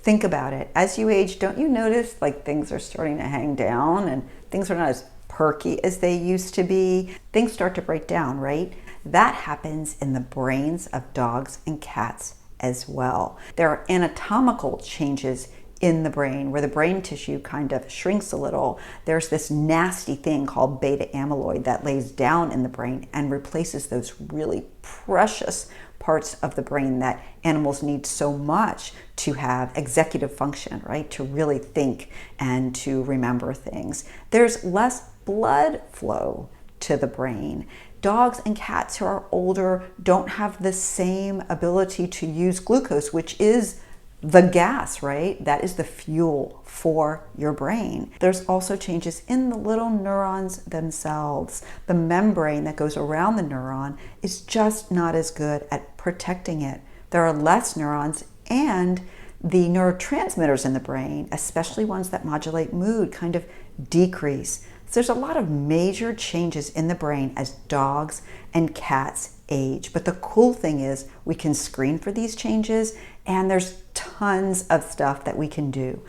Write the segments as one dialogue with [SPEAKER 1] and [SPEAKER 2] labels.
[SPEAKER 1] Think about it. As you age, don't you notice like things are starting to hang down and things are not as perky as they used to be? Things start to break down, right? That happens in the brains of dogs and cats as well. There are anatomical changes in the brain where the brain tissue kind of shrinks a little. There's this nasty thing called beta amyloid that lays down in the brain and replaces those really precious parts of the brain that animals need so much to have executive function, right? To really think and to remember things. There's less blood flow to the brain. Dogs and cats who are older don't have the same ability to use glucose, which is the gas, right? That is the fuel for your brain. There's also changes in the little neurons themselves. The membrane that goes around the neuron is just not as good at protecting it. There are less neurons, and the neurotransmitters in the brain, especially ones that modulate mood, kind of decrease. So there's a lot of major changes in the brain as dogs and cats age. But the cool thing is we can screen for these changes, and there's tons of stuff that we can do.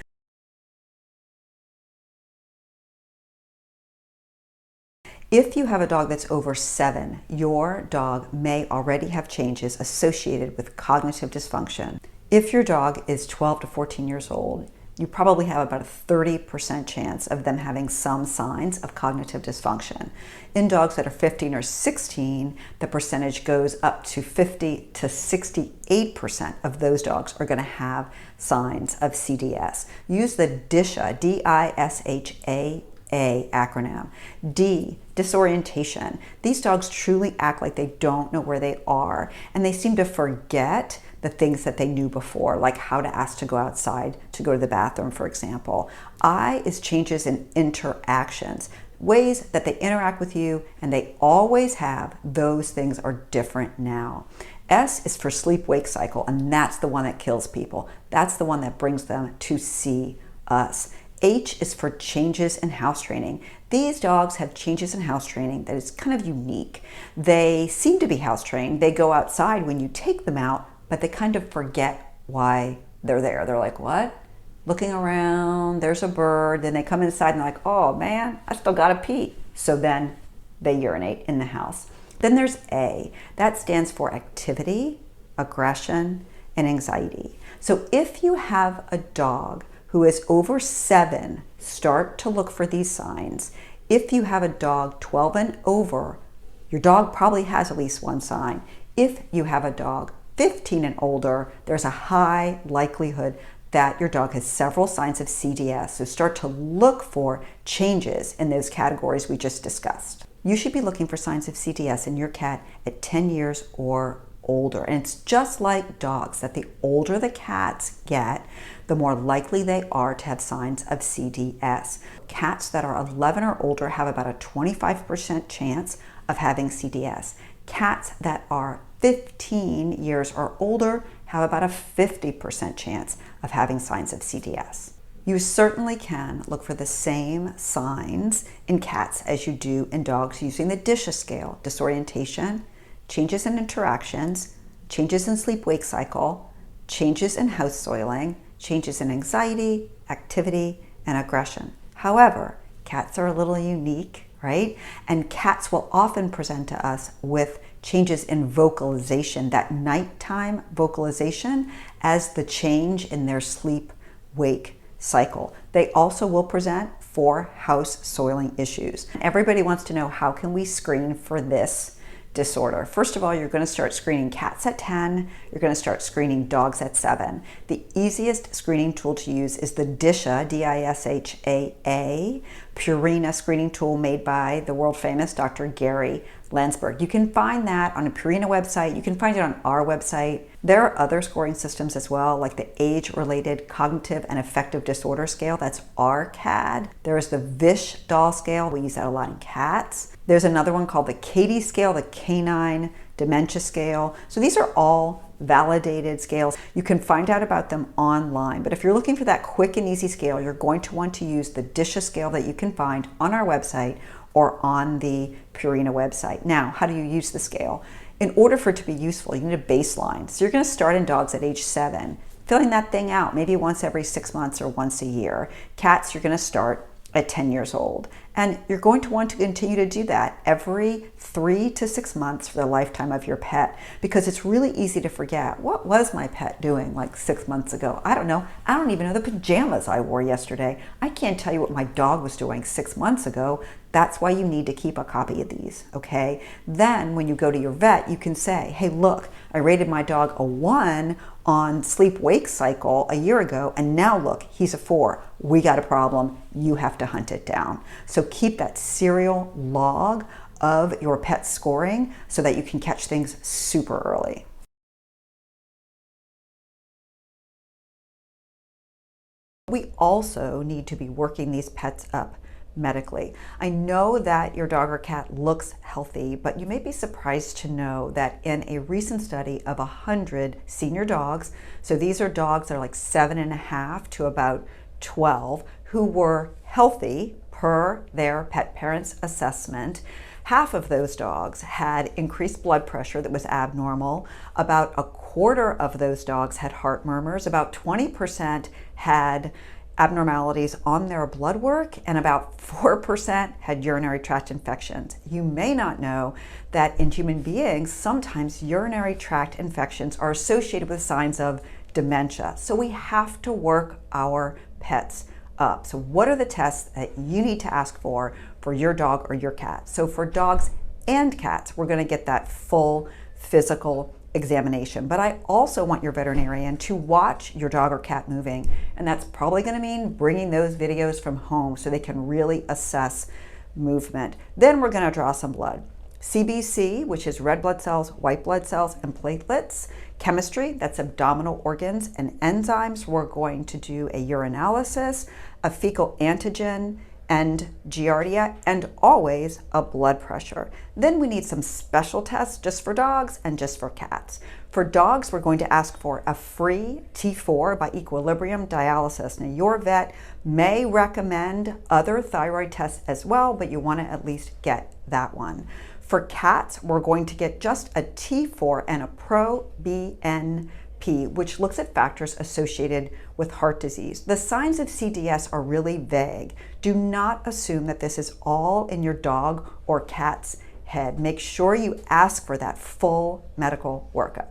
[SPEAKER 1] If you have a dog that's over 7, your dog may already have changes associated with cognitive dysfunction. If your dog is 12 to 14 years old, you probably have about a 30% chance of them having some signs of cognitive dysfunction. In dogs that are 15 or 16, the percentage goes up to 50 to 68% of those dogs are going to have signs of CDS. Use the DISHAA, D-I-S-H-A-A acronym. D, disorientation. These dogs truly act like they don't know where they are, and they seem to forget the things that they knew before, like how to ask to go outside, to go to the bathroom, for example. I is changes in interactions, ways that they interact with you, and they always have. Those things are different now. S is for sleep-wake cycle, and that's the one that kills people. That's the one that brings them to see us. H is for changes in house training. These dogs have changes in house training that is kind of unique. They seem to be house trained. They go outside when you take them out, but they kind of forget why they're there. They're like, what? Looking around, there's a bird. Then they come inside and they're like, oh man, I still gotta pee. So then they urinate in the house. Then there's A. That stands for activity, aggression, and anxiety. So if you have a dog who is over 7, start to look for these signs. If you have a dog 12 and over, your dog probably has at least one sign. If you have a dog 15 and older, there's a high likelihood that your dog has several signs of CDS. So start to look for changes in those categories we just discussed. You should be looking for signs of CDS in your cat at 10 years or older. And it's just like dogs, that the older the cats get, the more likely they are to have signs of CDS. Cats that are 11 or older have about a 25% chance of having CDS. Cats that are 15 years or older have about a 50% chance of having signs of CDS. You certainly can look for the same signs in cats as you do in dogs using the DISHAA scale: disorientation, changes in interactions, changes in sleep-wake cycle, changes in house soiling, changes in anxiety, activity, and aggression. However, cats are a little unique, right? And cats will often present to us with changes in vocalization, that nighttime vocalization, as the change in their sleep-wake cycle. They also will present for house soiling issues. Everybody wants to know, how can we screen for this disorder? First of all, you're going to start screening cats at 10. You're going to start screening dogs at 7. The easiest screening tool to use is the DISHAA, D-I-S-H-A-A, Purina screening tool made by the world famous Dr. Gary Landsberg. You can find that on a Purina website. You can find it on our website. There are other scoring systems as well, like the Age-Related Cognitive and Affective Disorder Scale. That's RCAD. There is the VISHDALL scale. We use that a lot in cats. There's another one called the CATIE scale, the Canine Dementia Scale. So these are all validated scales. You can find out about them online, but if you're looking for that quick and easy scale, you're going to want to use the DISHAA scale that you can find on our website or on the Purina website. Now, how do you use the scale? In order for it to be useful, you need a baseline. So you're going to start in dogs at age 7. filling that thing out, maybe once every 6 months or once a year. Cats, you're going to start at 10 years old. And you're going to want to continue to do that every 3 to 6 months for the lifetime of your pet, because it's really easy to forget. What was my pet doing like 6 months ago? I don't know. I don't even know the pajamas I wore yesterday. I can't tell you what my dog was doing 6 months ago. That's why you need to keep a copy of these, okay? Then when you go to your vet, you can say, hey, look, I rated my dog a 1 on sleep-wake cycle a year ago, and now look, he's a 4. We got a problem. You have to hunt it down. So keep that serial log of your pet scoring so that you can catch things super early. We also need to be working these pets up medically. I know that your dog or cat looks healthy, but you may be surprised to know that in a recent study of 100 senior dogs, so these are dogs that are like 7.5 to about 12, who were healthy per their pet parent's assessment, half of those dogs had increased blood pressure that was abnormal. About a quarter of those dogs had heart murmurs. About 20% had abnormalities on their blood work, and about 4% had urinary tract infections. You may not know that in human beings, sometimes urinary tract infections are associated with signs of dementia. So we have to work our pets up. So what are the tests that you need to ask for your dog or your cat? So for dogs and cats, we're going to get that full physical examination. But I also want your veterinarian to watch your dog or cat moving. And that's probably going to mean bringing those videos from home so they can really assess movement. Then we're going to draw some blood. CBC, which is red blood cells, white blood cells, and platelets. Chemistry, that's abdominal organs and enzymes. We're going to do a urinalysis, a fecal antigen, and giardia, and always a blood pressure. Then we need some special tests just for dogs and just for cats. For dogs, we're going to ask for a free T4 by equilibrium dialysis. Now, your vet may recommend other thyroid tests as well, but you want to at least get that one. For cats, we're going to get just a T4 and a pro-BNP, which looks at factors associated with heart disease. The signs of CDS are really vague. Do not assume that this is all in your dog or cat's head. Make sure you ask for that full medical workup.